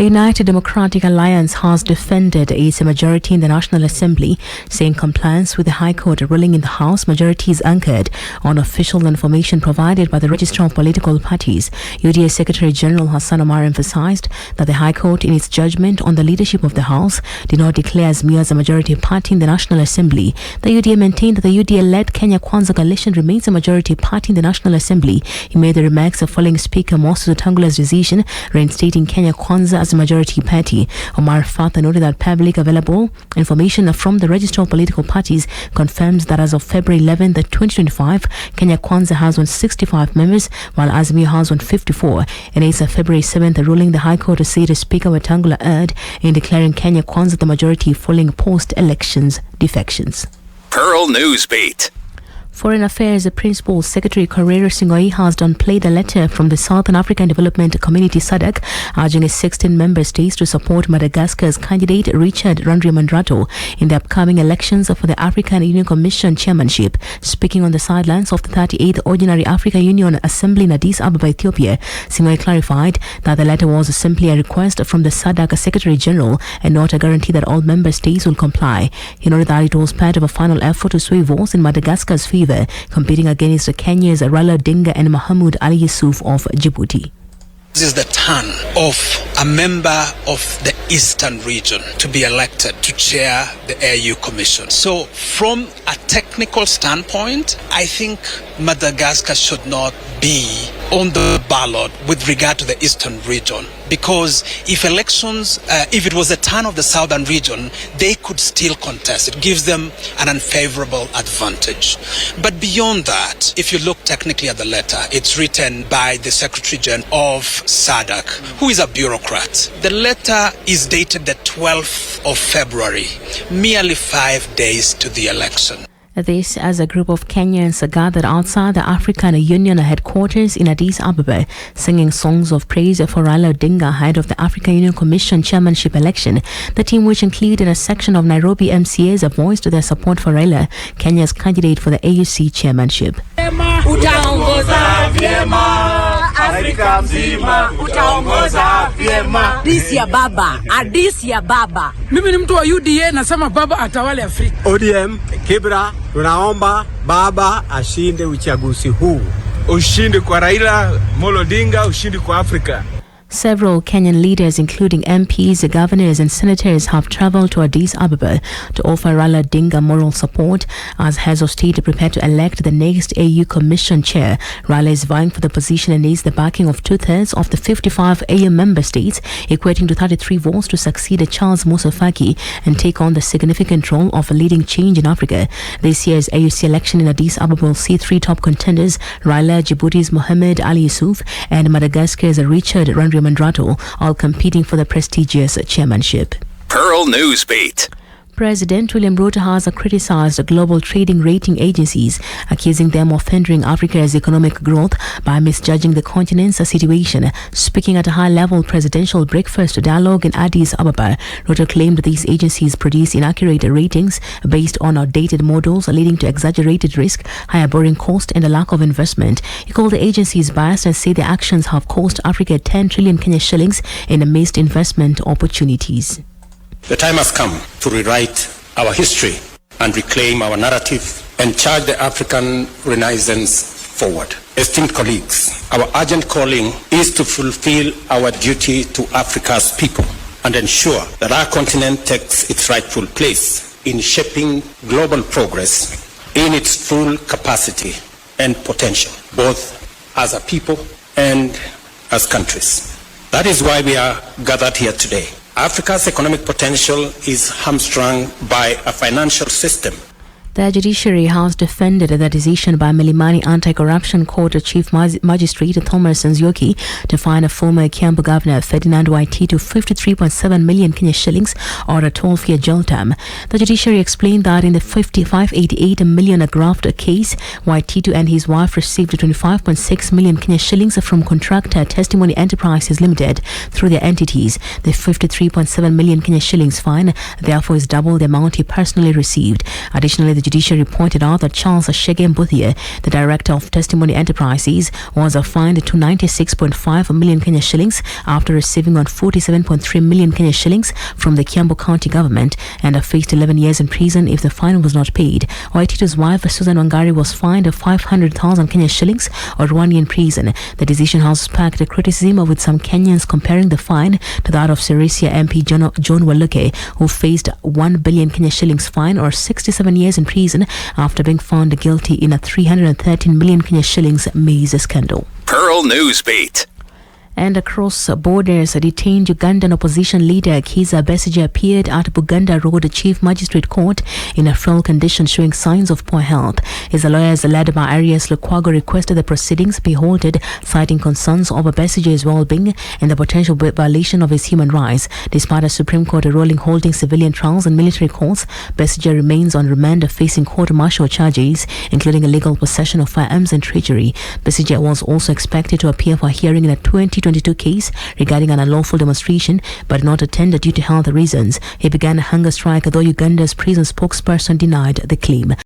The United Democratic Alliance has defended its majority in the National Assembly, saying compliance with the High Court ruling in the House majority is anchored on official information provided by the Registrar of Political Parties. UDA Secretary General Hassan Omar emphasized that the High Court, in its judgment on the leadership of the House, did not declare Azimio as a majority party in the National Assembly. The UDA maintained that the UDA-led Kenya Kwanza coalition remains a majority party in the National Assembly. He made the remarks following Speaker Moses Wetangula's decision reinstating Kenya Kwanza as a majority party. Omar further noted that public available information from the Registrar of Political Parties confirms that as of February 11, 2025, Kenya Kwanza has 165 members, while Azimio has 154. In its February 7th ruling, the High Court said Speaker Wetangula erred in declaring Kenya Kwanza the majority following post-elections defections. Pearl Newsbeat. Foreign Affairs Principal Secretary Korir has downplayed a letter from the Southern African Development Community SADC urging its 16 member states to support Madagascar's candidate Richard Randriamandrato in the upcoming elections for the African Union Commission chairmanship. Speaking on the sidelines of the 38th Ordinary Africa Union Assembly in Addis Ababa, Ethiopia, Singoe clarified that the letter was simply a request from the SADC Secretary General and not a guarantee that all member states will comply. He noted that it was part of a final effort to sway votes in Madagascar's favor, competing against Kenya's Raila Odinga and Mohamed Ali Yusuf of Djibouti. This is the turn of a member of the Eastern region to be elected to chair the AU Commission. So from a technical standpoint, I think Madagascar should not be on the ballot with regard to the Eastern region, because if it was a turn of the Southern region, they could still contest. It gives them an unfavorable advantage. But beyond that, if you look technically at the letter, it's written by the Secretary General of SADC, who is a bureaucrat. The letter is dated the 12th of February, merely 5 days to the election. This as a group of Kenyans gathered outside the African Union headquarters in Addis Ababa, singing songs of praise for Raila Odinga ahead of the African Union Commission chairmanship election. The team, which included a section of Nairobi MCAs, voiced their support for Raila, Kenya's candidate for the AUC chairmanship. Afrika mzima utaongoza vyema. Addis Ababa. Mimi ni mtu wa UDA, nasema baba atawale Afrika. ODM Kibra, tunaomba baba ashinde uchaguzi huu. Ushindi kwa Raila Odinga, ushindi kwa Afrika. Several Kenyan leaders, including MPs, governors and senators, have travelled to Addis Ababa to offer Raila Odinga moral support as heads of state prepare to elect the next AU Commission chair. Raila is vying for the position and needs the backing of 2/3 of the 55 AU member states, equating to 33 votes to succeed Charles Musa Faki and take on the significant role of leading change in Africa. This year's AUC election in Addis Ababa will see three top contenders: Raila, Djibouti's Mohamed Ali Yusuf and Madagascar's Richard Randriamandrato, all competing for the prestigious chairmanship. Pearl Newsbeat. President William Ruto has criticized global trading rating agencies, accusing them of hindering Africa's economic growth by misjudging the continent's situation. Speaking at a high-level presidential breakfast dialogue in Addis Ababa, Ruto claimed these agencies produce inaccurate ratings based on outdated models, leading to exaggerated risk, higher borrowing cost, and a lack of investment. He called the agencies biased and said their actions have cost Africa 10 trillion Kenya shillings and missed investment opportunities. The time has come to rewrite our history and reclaim our narrative and charge the African Renaissance forward. Esteemed colleagues, our urgent calling is to fulfill our duty to Africa's people and ensure that our continent takes its rightful place in shaping global progress in its full capacity and potential, both as a people and as countries. That is why we are gathered here today. Africa's economic potential is hamstrung by a financial system. The judiciary has defended the decision by Milimani Anti-Corruption Court Chief Magistrate Thomas Nzioki to fine a former Kiambu Governor Ferdinand Waititu 53.7 million Kenya shillings or a 12-year jail term. The judiciary explained that in the 5588 million graft case, Waititu and his wife received 25.6 million Kenya shillings from contractor Testimony Enterprises Limited through their entities. The 53.7 million Kenya shillings fine therefore is double the amount he personally received. Additionally, the judiciary pointed out that Charles Shege Mbuthie, the director of Testimony Enterprises, was fined to 96.5 million Kenya shillings after receiving on 47.3 million Kenya shillings from the Kiambu County government and faced 11 years in prison if the fine was not paid. Waititu's wife, Susan Wangari, was fined 500,000 Kenya shillings or 1 year in prison. The decision has sparked criticism, with some Kenyans comparing the fine to that of Sirisia MP John Waluke, who faced 1 billion Kenya shillings fine or 67 years in prison after being found guilty in a 313 million Kenya shillings maize scandal. Pearl Newsbeat. And across borders, a detained Ugandan opposition leader Kizza Besigye appeared at Buganda Road Chief Magistrate Court in a frail condition, showing signs of poor health. His lawyers, led by Arias Lukwago, requested the proceedings be halted, citing concerns over Besigye's well-being and the potential violation of his human rights. Despite a Supreme Court ruling holding civilian trials and military courts, Besigye remains on remand, facing court-martial charges, including illegal possession of firearms and treachery. Besigye was also expected to appear for a hearing in a 2022 case regarding an unlawful demonstration, but not attended due to health reasons. He began a hunger strike, though Uganda's prison spokesperson denied the claim.